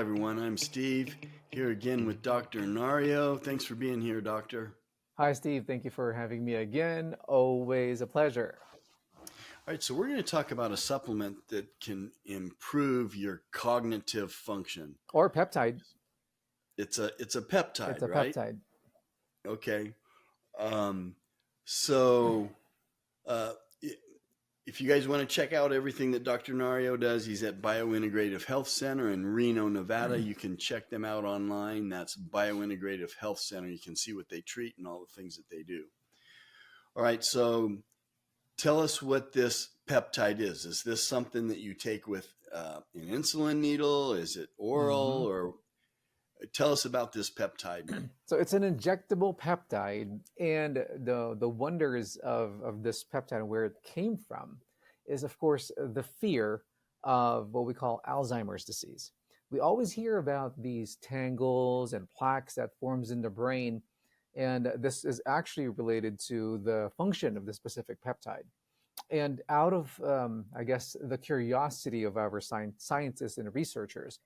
everyone. I'm Steve, here again with Dr. Nario. Thanks for being here, Doctor. Hi, Steve. Thank you for having me again. Always a pleasure. All right, so we're going to talk about a supplement that can improve your cognitive function. Or peptide. It's a It's peptide, a right? peptide. Okay. Um, so uh, i- if you guys want to check out everything that Dr. Nario does, he's at Biointegrative Health Center in Reno, Nevada. You can check them out online. That's Biointegrative Health Center. You can see what they treat and all the things that they do. All right, so tell us what this peptide is. Is this something that you take with an insulin needle? Is it oral? hmm Or tell us about this peptide. So it's an injectable peptide, and the wonders of this peptide and where it came from is, of course, the fear of what we call Alzheimer's disease. We always hear about these tangles and plaques that forms in the brain, and this is actually related to the function of the specific peptide. And out of I guess the curiosity of our scientists and researchers,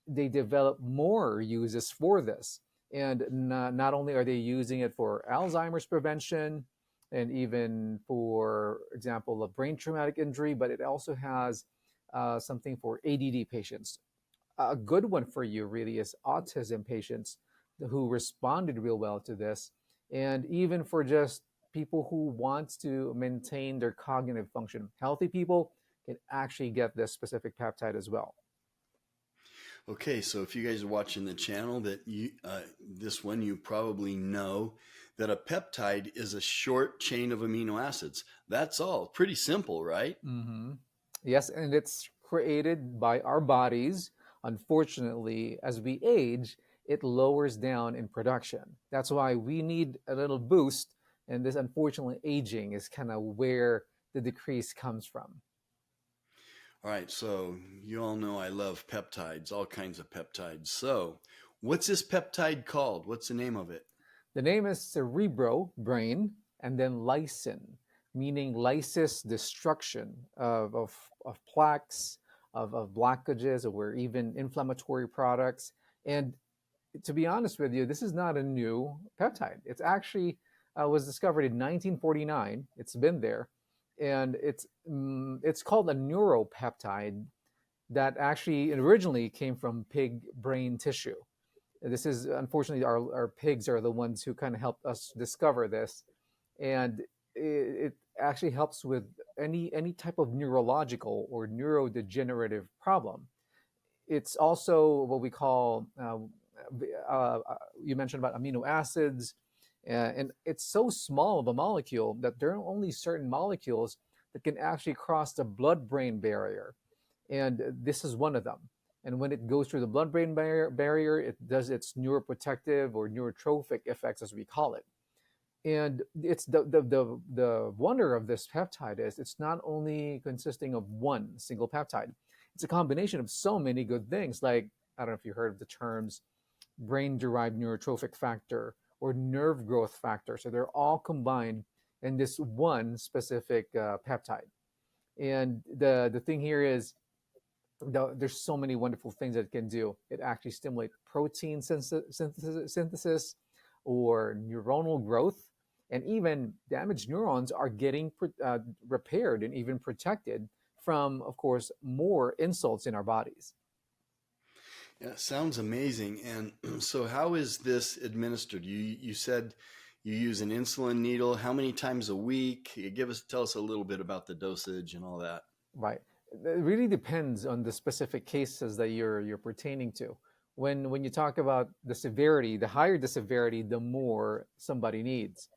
they develop more uses for this. And not only are they using it for Alzheimer's prevention and even for example of brain traumatic injury, but it also has something for ADD patients. A good one for you really is autism patients who responded real well to this, and even for just people who want to maintain their cognitive function. Healthy people can actually get this specific peptide as well. Okay, so if you guys are watching the channel, that you this one you probably know that a peptide is a short chain of amino acids. That's all. Pretty simple, right? hmm Yes, and it's created by our bodies. Unfortunately, as we age, it lowers down in production. That's why we need a little boost, and this unfortunately aging is kind of where the decrease comes from. All right, so you all know I love peptides, all kinds of peptides. So, what's this peptide called? What's the name of it? The name is cerebro, brain, and then lysin, meaning lysis, destruction of plaques, of blockages, or even inflammatory products. And to be honest with you, this is not a new peptide. It's actually was discovered in 1949. It's been there, and it's called a neuropeptide that actually originally came from pig brain tissue. This is unfortunately our pigs are the ones who kind of helped us discover this, and it actually helps with any type of neurological or neurodegenerative problem. It's also what we call you mentioned about amino acids, and it's so small of a molecule that there are only certain molecules that can actually cross the blood-brain barrier, and this is one of them. And when it goes through the blood-brain barrier, it does its neuroprotective or neurotrophic effects, as we call it. And it's the wonder of this peptide is it's not only consisting of one single peptide, it's a combination of so many good things. Like, I don't know if you heard of the terms brain derived neurotrophic factor or nerve growth factor. So they're all combined in this one specific peptide. And the thing here is there's so many wonderful things that it can do. It actually stimulates protein synthesis or neuronal growth, and even damaged neurons are getting repaired and even protected from, of course, more insults in our bodies. Yeah, sounds amazing. And so, how is this administered? You said you use an insulin needle. How many times a week? Tell us a little bit about the dosage and all that. Right. It really depends on the specific cases that you're pertaining to. When you talk about the severity, the higher the severity, the more somebody needs.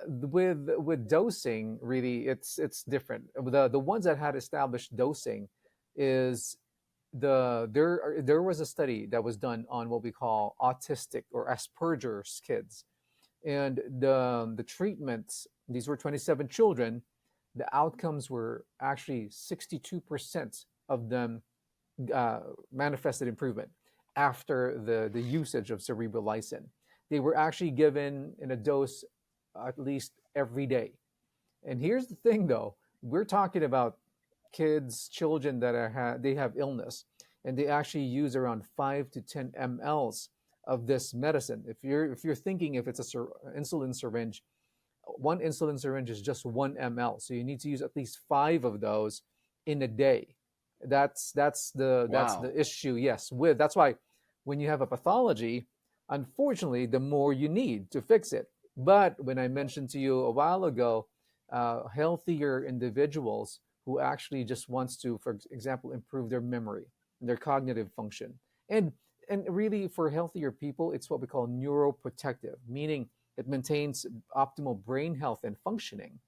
With dosing, really, it's different. The ones that had established dosing is there was a study that was done on what we call autistic or Asperger's kids, and the treatments. These were 27 children. The outcomes were actually 62% of them manifested improvement after the usage of cerebral lysin. They were actually given in a dose at least every day. And here's the thing, though: we're talking about kids, children that they have illness, and they actually use around 5 to 10 mLs of this medicine. If you're thinking if it's a insulin syringe, one insulin syringe is just 1 ml, so you need to use at least 5 of those in a day. That's the Wow. issue. Yes, with that's why when you have a pathology, unfortunately, the more you need to fix it. But when I mentioned to you a while ago, healthier individuals who actually just wants to, for example, improve their memory, their cognitive function, and and really for healthier people, it's what we call neuroprotective, meaning it maintains optimal brain health and functioning.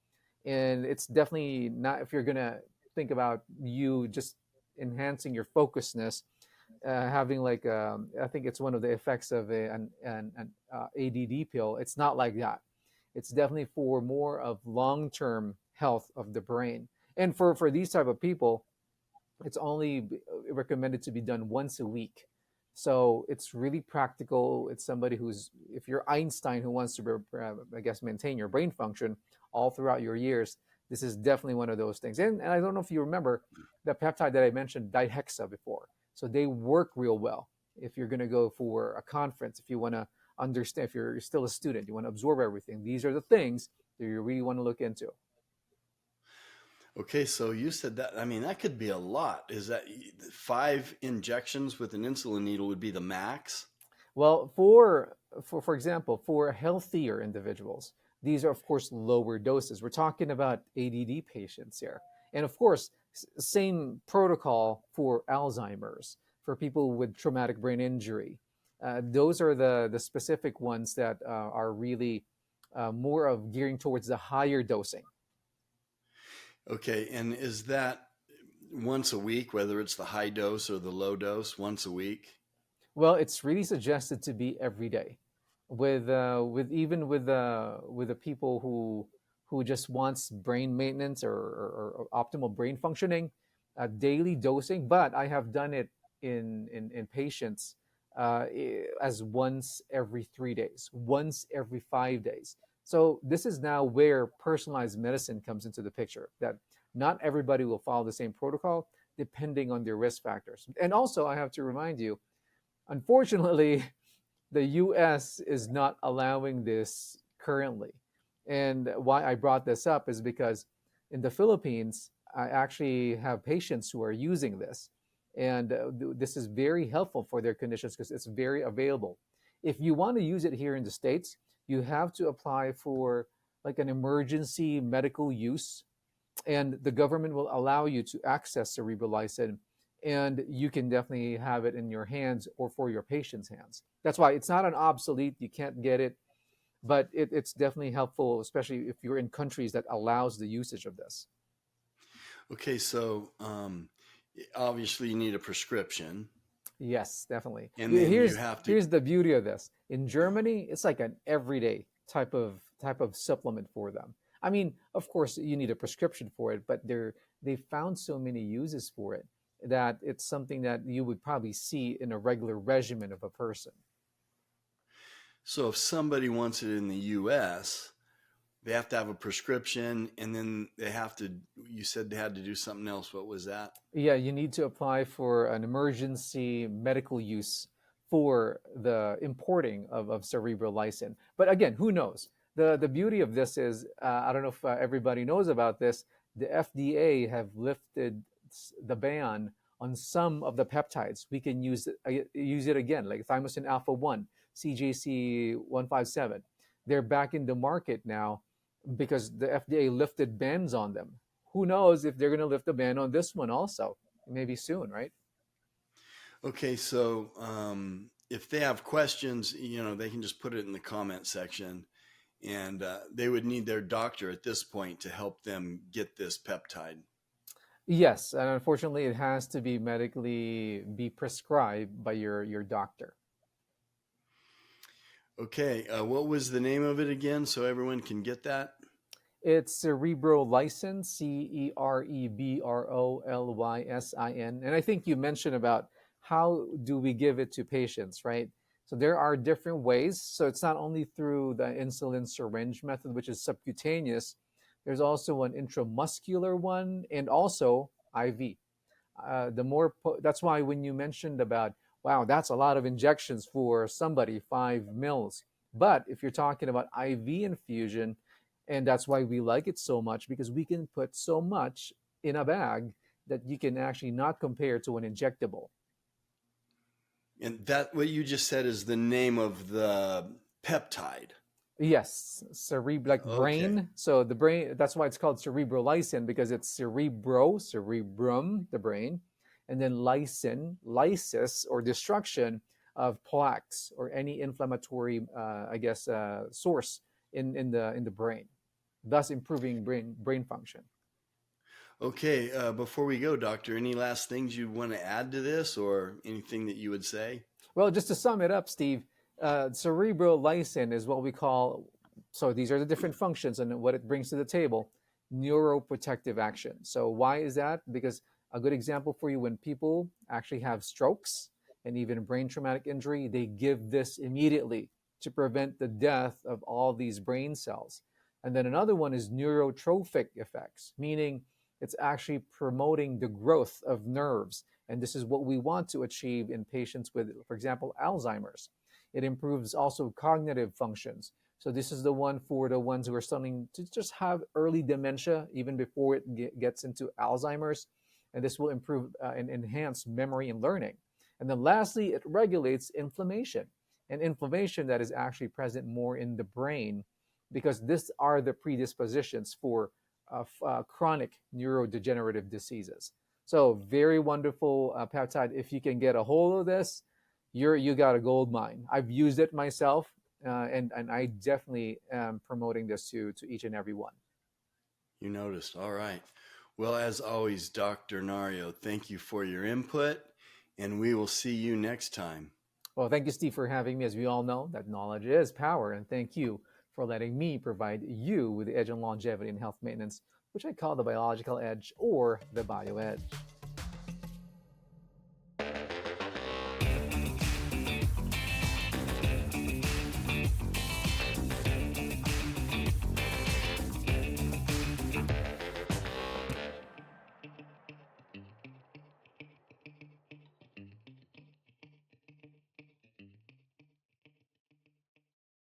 And it's definitely not, if you're gonna think about you just enhancing your focusness, having like I think it's one of the effects of an ADD pill. It's not like that. It's definitely for more of long-term health of the brain. And for these type of people, it's only recommended to be done once a week. So it's really practical. It's somebody who's, if you're Einstein who wants to, I guess, maintain your brain function all throughout your years, this is definitely one of those things. And I don't know if you remember the peptide that I mentioned, dihexa, before. So they work real well. If you're going to go for a conference, if you want to understand, if you're still a student, you want to absorb everything, these are the things that you really want to look into. Okay, so you said that, I mean, that could be a lot. Is that 5 injections with an insulin needle would be the max? Well, for example, for healthier individuals, these are of course lower doses. We're talking about ADD patients here, and of course, same protocol for Alzheimer's, for people with traumatic brain injury. Those are the specific ones that are really more of gearing towards the higher dosing. Okay, and is that once a week, whether it's the high dose or the low dose, once a week? Well, it's really suggested to be every day, with even with the people who just wants brain maintenance or optimal brain functioning, daily dosing. But I have done it in patients as once every 3 days, once every 5 days. So this is now where personalized medicine comes into the picture. That not everybody will follow the same protocol depending on their risk factors. And also, I have to remind you, unfortunately, the US is not allowing this currently. And why I brought this up is because in the Philippines, I actually have patients who are using this. And this is very helpful for their conditions because it's very available. If you want to use it here in the States, you have to apply for like an emergency medical use, and the government will allow you to access cerebrolizin, and you can definitely have it in your hands or for your patient's hands. That's why it's not an obsolete, you can't get it, but it's definitely helpful, especially if you're in countries that allows the usage of this. Okay, so obviously you need a prescription, Yes, definitely. and then you have to. Here's the beauty of this. In Germany, it's like an everyday type of supplement for them. I mean, of course, you need a prescription for it, but they found so many uses for it that it's something that you would probably see in a regular regimen of a person. So if somebody wants it in the US, they have to have a prescription, and then they have to, you said they had to do something else. What was that? Yeah, you need to apply for an emergency medical use for the importing of cerebral lysin. But again, who knows? The beauty of this is, I don't know if everybody knows about this. The FDA have lifted the ban on some of the peptides. We can use it again, like thymosin alpha 1, CJC 157. They're back in the market now because the FDA lifted bans on them. Who knows if they're going to lift the ban on this one also? Maybe soon, right? Okay, so if they have questions, they can just put it in the comment section, and they would need their doctor at this point to help them get this peptide. Yes, and unfortunately, it has to be medically be prescribed by your doctor. Okay, what was the name of it again so everyone can get that? It's cerebrolysin, Cerebrolysin. And I think you mentioned about how do we give it to patients, right? So there are different ways. So it's not only through the insulin syringe method, which is subcutaneous. There's also an intramuscular one and also IV. That's why when you mentioned about, wow, that's a lot of injections for somebody, 5 mils. But if you're talking about IV infusion, and that's why we like it so much, because we can put so much in a bag that you can actually not compare to an injectable. And that what you just said is the name of the peptide. Yes, like Okay. brain. So the brain, that's why it's called cerebrolysin, because it's cerebrum, the brain, and then lysin, lysis or destruction of plaques or any inflammatory, source in the brain, thus improving brain function. Okay. Before we go, doctor, any last things you want to add to this, or anything that you would say? Well, just to sum it up, Steve, cerebrolysin is what we call, so these are the different functions and what it brings to the table: neuroprotective action. So, why is that? Because a good example for you, when people actually have strokes and even brain traumatic injury, they give this immediately to prevent the death of all these brain cells. And then another one is neurotrophic effects, meaning it's actually promoting the growth of nerves, and this is what we want to achieve in patients with, for example, Alzheimer's. It improves also cognitive functions. So this is the one for the ones who are starting to just have early dementia, even before it gets into Alzheimer's. And this will improve and enhance memory and learning. And then lastly, it regulates inflammation, and inflammation that is actually present more in the brain, because these are the predispositions for chronic neurodegenerative diseases. So very wonderful peptide. If you can get a hold of this, you got a gold mine. I've used it myself, and I definitely am promoting this to each and every one. You noticed. All right. Well, as always, Dr. Nario, thank you for your input, and we will see you next time. Well, thank you, Steve, for having me. As we all know, that knowledge is power, and thank you for letting me provide you with the edge on longevity and health maintenance, which I call the biological edge or the bio edge.